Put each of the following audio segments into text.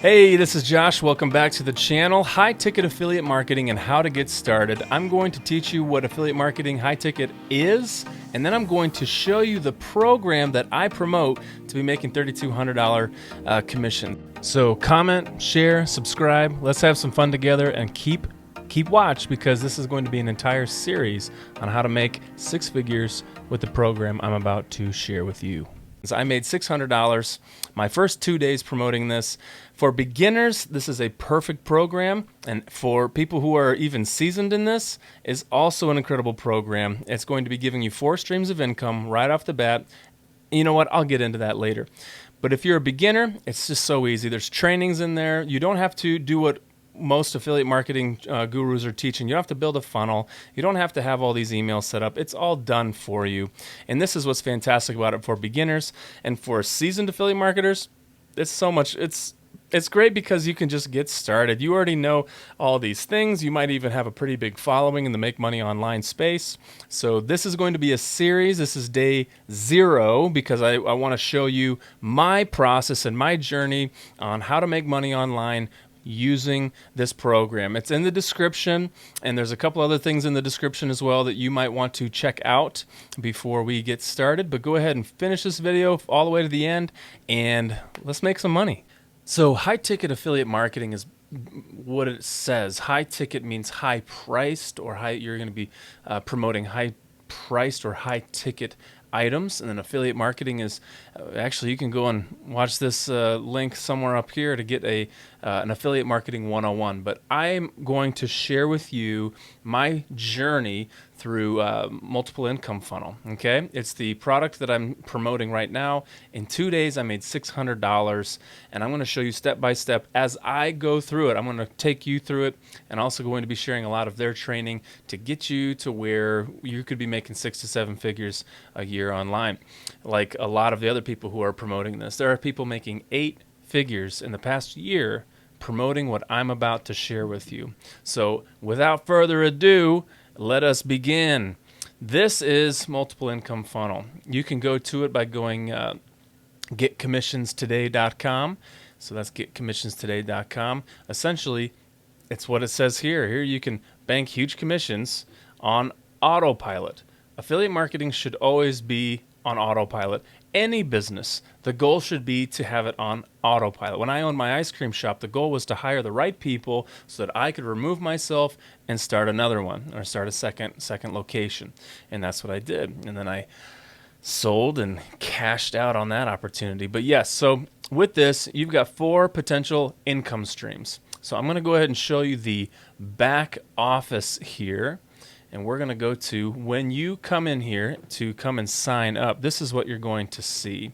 Hey, this is Josh. Welcome back to the channel, High Ticket Affiliate Marketing and how to get started. I'm going to teach you what affiliate marketing high ticket is, and then I'm going to show you the program that I promote to be making $3,200 commission. So comment, share, subscribe. Let's have some fun together and keep watch, because this is going to be an entire series on how to make six figures with the program I'm about to share with you. So I made $600 my first 2 days promoting this. For beginners, this is a perfect program, and for people who are even seasoned in this, is also an incredible program. It's going to be giving you 4 streams of income right off the bat. You know what? I'll get into that later. But if you're a beginner, it's just so easy. There's trainings in there. You don't have to do what most affiliate marketing gurus are teaching. You don't have to build a funnel. You don't have to have all these emails set up. It's all done for you. And this is what's fantastic about it for beginners. And for seasoned affiliate marketers, it's great because you can just get started. You already know all these things. You might even have a pretty big following in the Make Money Online space. So this is going to be a series. This is day 0 because I want to show you my process and my journey on how to make money online using this program. It's in the description, and there's a couple other things in the description as well that you might want to check out before we get started. But go ahead and finish this video all the way to the end, and let's make some money. So high ticket affiliate marketing is what it says. High ticket means high priced, or you're going to be promoting high priced or high ticket items. And then affiliate marketing is actually, you can go and watch this link somewhere up here to get an affiliate marketing 101. But I'm going to share with you my journey through multiple income funnel. Okay, it's the product that I'm promoting right now. In 2 days, I made $600, and I'm going to show you step by step as I go through it. I'm going to take you through it, and also going to be sharing a lot of their training to get you to where you could be making 6 to 7 figures a year online. Like a lot of the other people who are promoting this, there are people making 8 figures in the past year promoting what I'm about to share with you. So without further ado, let us begin. This is multiple income funnel. You can go to it by going getcommissionstoday.com. So that's getcommissionstoday.com. Essentially, it's what it says here. Here you can bank huge commissions on autopilot. Affiliate marketing should always be on autopilot. Any business, the goal should be to have it on autopilot. When I owned my ice cream shop, the goal was to hire the right people so that I could remove myself and start another one, or start a second location. And that's what I did. And then I sold and cashed out on that opportunity. But yes, so with this, you've got 4 potential income streams. So I'm going to go ahead and show you the back office here. And we're going to go to, when you come in here to come and sign up, this is what you're going to see.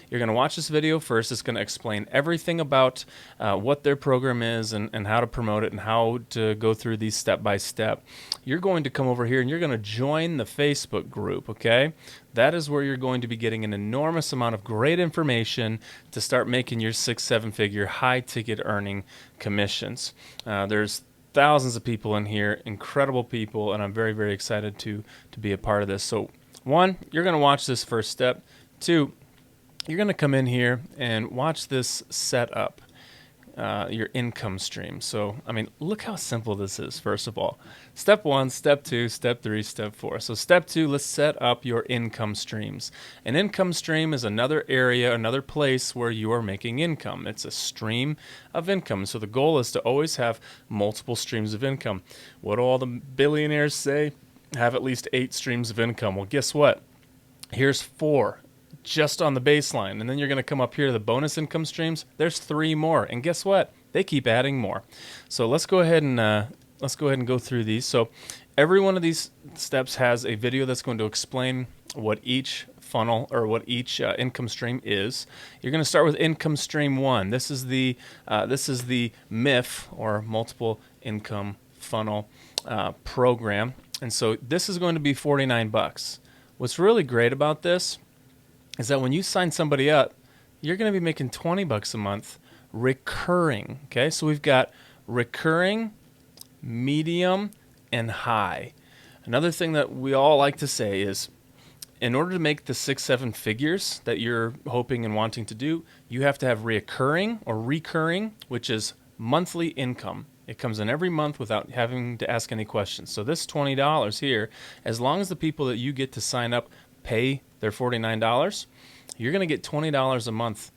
You're going to watch this video first. It's going to explain everything about what their program is and how to promote it and how to go through these step by step. You're going to come over here and you're going to join the Facebook group, okay? That is where you're going to be getting an enormous amount of great information to start making your 6-7 figure high ticket earning commissions. There's thousands of people in here, incredible people, and I'm very, very excited to be a part of this. So 1, you're going to watch this first step. 2, you're going to come in here and watch this set up your income stream. So, I mean, look how simple this is, first of all. Step 1, step 2, step 3, step 4. So step 2, let's set up your income streams. An income stream is another area, another place where you are making income. It's a stream of income. So the goal is to always have multiple streams of income. What do all the billionaires say? Have at least 8 streams of income. Well, guess what? Here's 4. Just on the baseline, and then you're going to come up here to the bonus income streams. There's 3 more, and guess what? They keep adding more. So let's go ahead and go through these. So every one of these steps has a video that's going to explain what each funnel or what each income stream is. You're going to start with income stream 1. This is the MIF, or multiple income funnel program, and so this is going to be $49. What's really great about this is that when you sign somebody up, you're going to be making $20 a month recurring. Okay, so we've got recurring, medium, and high. Another thing that we all like to say is in order to make the 6-7 figures that you're hoping and wanting to do, you have to have reoccurring or recurring, which is monthly income. It comes in every month without having to ask any questions. So this $20 here, as long as the people that you get to sign up pay their $49, you're going to get $20 a month,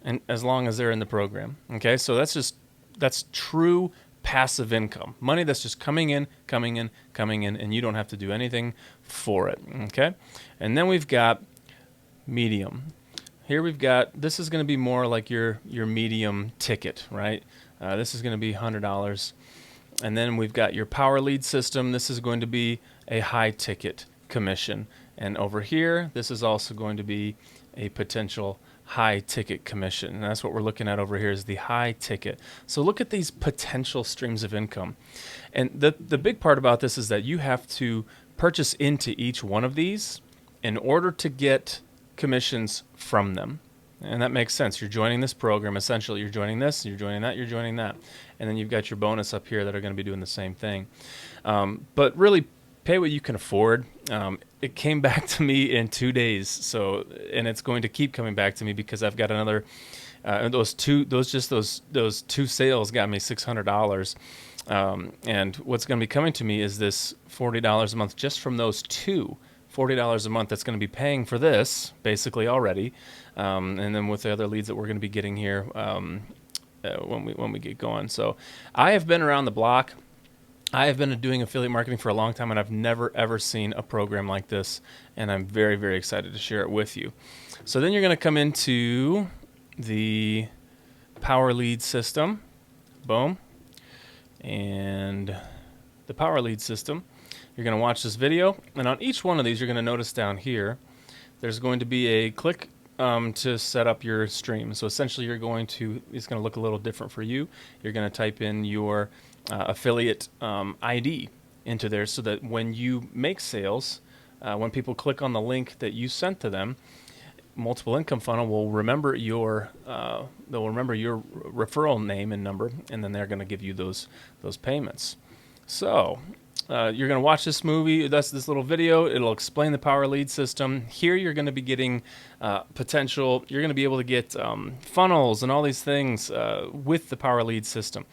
and as long as they're in the program. Okay, so that's true passive income, money that's just coming in, and you don't have to do anything for it. Okay, and then we've got medium. Here we've got, this is going to be more like your medium ticket, right? This is going to be $100. And then we've got your power lead system. This is going to be a high ticket commission. And over here, this is also going to be a potential high ticket commission. And that's what we're looking at over here is the high ticket. So look at these potential streams of income. And the big part about this is that you have to purchase into each one of these in order to get commissions from them. And that makes sense. You're joining this program. Essentially, you're joining this, you're joining that, you're joining that. And then you've got your bonus up here that are going to be doing the same thing. But really, pay what you can afford. It came back to me in 2 days. So, and it's going to keep coming back to me because I've got another, those two sales got me $600. And what's going to be coming to me is this $40 a month just from those two. $40 a month that's going to be paying for this basically already, and then with the other leads that we're going to be getting here when we get going. So I have been around the block. I have been doing affiliate marketing for a long time, and I've never ever seen a program like this, and I'm very, very excited to share it with you. So then you're going to come into the power lead system. Boom. And the power lead system. You're going to watch this video, and on each one of these, you're going to notice down here, there's going to be a click to set up your stream. So essentially, it's going to look a little different for you. You're going to type in your affiliate ID into there so that when you make sales, when people click on the link that you sent to them, Multiple Income Funnel will remember your referral name and number, and then they're going to give you those payments. So you're going to watch this this little video. It'll explain the power lead system. Here you're going to be getting potential. You're going to be able to get funnels and all these things with the power lead system.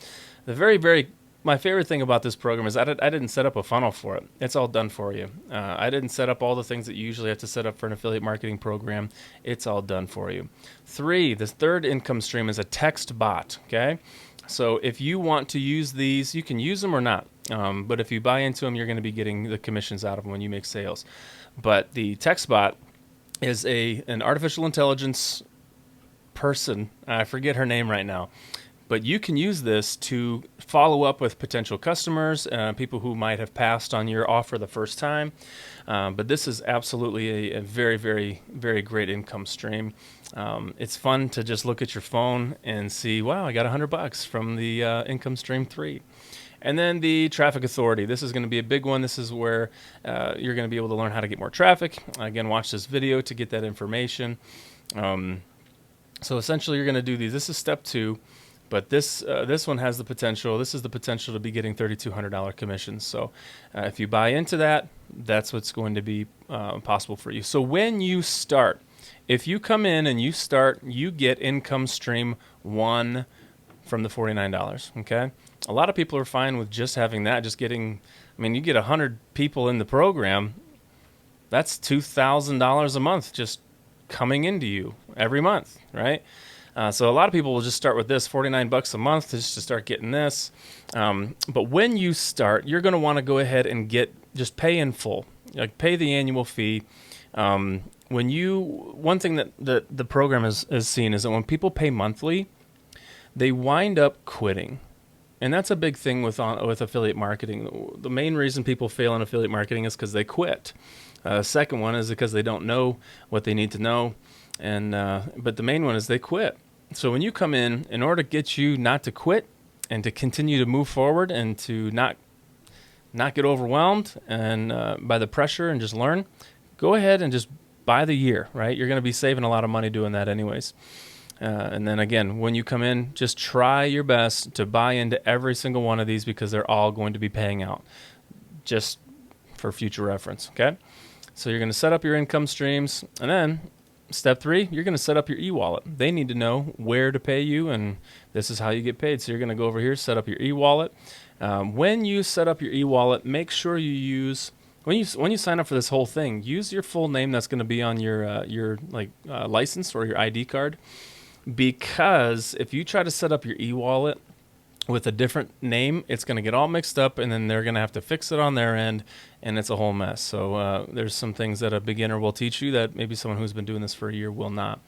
My favorite thing about this program is I didn't set up a funnel for it. It's all done for you. I didn't set up all the things that you usually have to set up for an affiliate marketing program. It's all done for you. The third income stream is a text bot. Okay, so if you want to use these, you can use them or not. But if you buy into them, you're going to be getting the commissions out of them when you make sales. But the text bot is an artificial intelligence person. I forget her name right now. But you can use this to follow up with potential customers, people who might have passed on your offer the first time. But this is absolutely a very, very, very great income stream. It's fun to just look at your phone and see, wow, I got $100 from the income stream 3. And then the traffic authority. This is going to be a big one. This is where you're going to be able to learn how to get more traffic. Again, watch this video to get that information. So essentially, you're going to do these. This is step 2. But this one has the potential. This is the potential to be getting $3,200 commissions. So if you buy into that, that's what's going to be possible for you. So when you start, if you come in and you start, you get income stream 1 from the $49. Okay, a lot of people are fine with just having that. Just getting, you get 100 people in the program. That's $2,000 a month just coming into you every month, right? So a lot of people will just start with this, $49 a month, just to start getting this. But when you start, you're going to want to go ahead and just pay in full, like pay the annual fee. One thing that the program has seen is that when people pay monthly, they wind up quitting. And that's a big thing with affiliate marketing. The main reason people fail in affiliate marketing is because they quit. Second one is because they don't know what they need to know. But the main one is they quit. So when you come in order to get you not to quit and to continue to move forward and to not get overwhelmed and by the pressure and just learn, go ahead and just buy the year, right? You're going to be saving a lot of money doing that anyways. And then again, when you come in, just try your best to buy into every single one of these because they're all going to be paying out just for future reference, okay? So you're going to set up your income streams, and then step 3, you're going to set up your e-wallet. They need to know where to pay you, and this is how you get paid. So you're going to go over here, set up your e-wallet. When you set up your e-wallet, make sure you use, when you sign up for this whole thing, use your full name that's going to be on your license or your ID card, because if you try to set up your e-wallet with a different name, it's going to get all mixed up, and then they're going to have to fix it on their end, and it's a whole mess. So there's some things that a beginner will teach you that maybe someone who's been doing this for a year will not.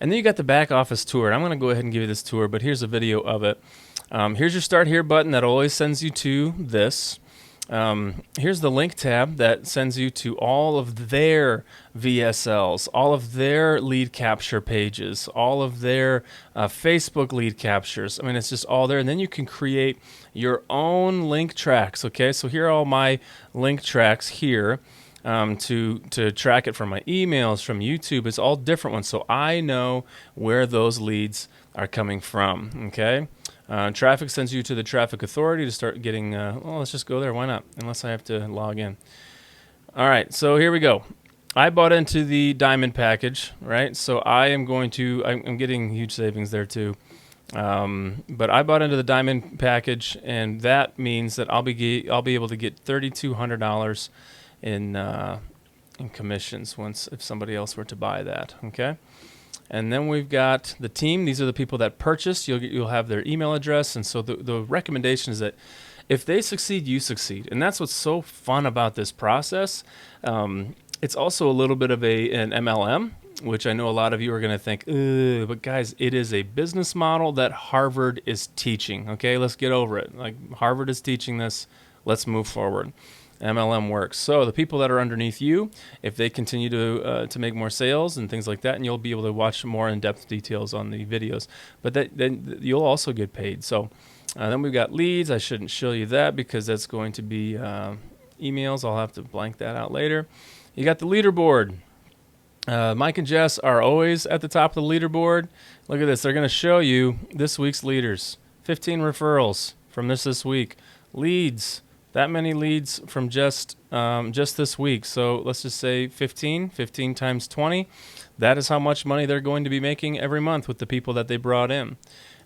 And then you got the back office tour. I'm going to go ahead and give you this tour, but here's a video of it. Here's your Start Here button that always sends you to this. Here's the link tab that sends you to all of their VSLs, all of their lead capture pages, all of their Facebook lead captures. I mean, it's just all there. And then you can create your own link tracks. Okay, so here are all my link tracks here to track it from my emails, from YouTube. It's all different ones, so I know where those leads are coming from. Okay. Traffic sends you to the traffic authority to start getting, well, let's just go there. Why not? Unless I have to log in. All right, so here we go. I bought into the diamond package, right? So I'm getting huge savings there too. But I bought into the diamond package, and that means that I'll be able to get $3,200 in commissions if somebody else were to buy that. Okay. And then we've got the team. These are the people that purchased. You'll have their email address. And so the recommendation is that if they succeed, you succeed. And that's what's so fun about this process. It's also a little bit of an MLM, which I know a lot of you are going to think, ugh, but guys, it is a business model that Harvard is teaching. Okay, let's get over it. Like, Harvard is teaching this. Let's move forward. MLM works. So the people that are underneath you, if they continue to make more sales and things like that, and you'll be able to watch more in-depth details on the videos, but then you'll also get paid. So then we've got leads. I shouldn't show you that because that's going to be emails. I'll have to blank that out later. You got the leaderboard. Mike and Jess are always at the top of the leaderboard. Look at this. They're going to show you this week's leaders. 15 referrals from this week. Leads. That many leads from just this week. So let's just say 15 times 20. That is how much money they're going to be making every month with the people that they brought in.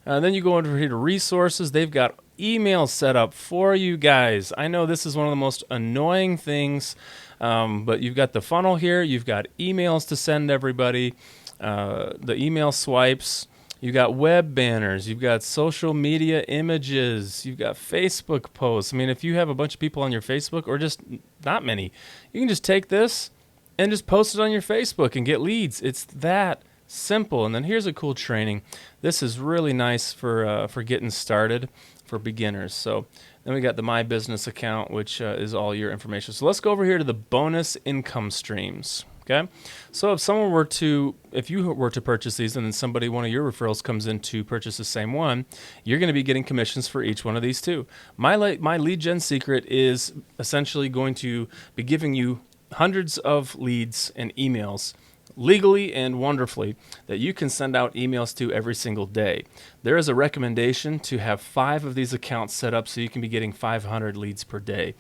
Then you go over here to resources. They've got emails set up for you guys. I know this is one of the most annoying things, but you've got the funnel here. You've got emails to send everybody, the email swipes. You got web banners, you've got social media images, you've got Facebook posts. I mean, if you have a bunch of people on your Facebook, or just not many, you can just take this and just post it on your Facebook and get leads. It's that simple. And then here's a cool training. This is really nice for getting started for beginners. So then we got the My Business account, which is all your information. So let's go over here to the bonus income streams. Okay, so if you were to purchase these, and then one of your referrals comes in to purchase the same one, you're going to be getting commissions for each one of these too. My lead gen secret is essentially going to be giving you hundreds of leads and emails legally and wonderfully that you can send out emails to every single day. There is a recommendation to have 5 of these accounts set up so you can be getting 500 leads per day.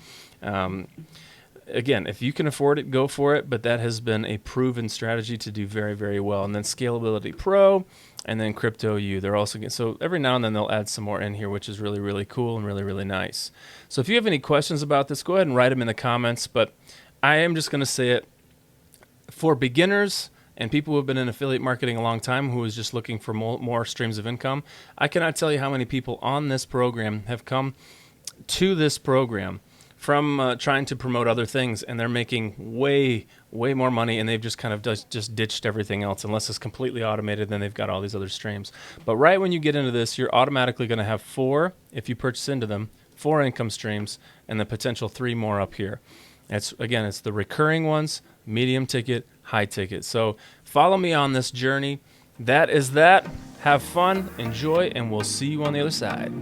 Again, if you can afford it, go for it, but that has been a proven strategy to do very, very well. And then Scalability Pro, and then Crypto U. They're also so every now and then they'll add some more in here, which is really, really cool and really, really nice. So if you have any questions about this, go ahead and write them in the comments. But I am just going to say it for beginners and people who have been in affiliate marketing a long time, who is just looking for more streams of income. I cannot tell you how many people on this program have come to this program from trying to promote other things, and they're making way more money, and they've just kind of just ditched everything else. Unless it's completely automated, then they've got all these other streams. But right when you get into this, you're automatically going to have 4, if you purchase into them, 4 income streams, and the potential 3 more up here. It's the recurring ones, medium ticket, high ticket. So follow me on this journey. That is that. Have fun, enjoy, and we'll see you on the other side.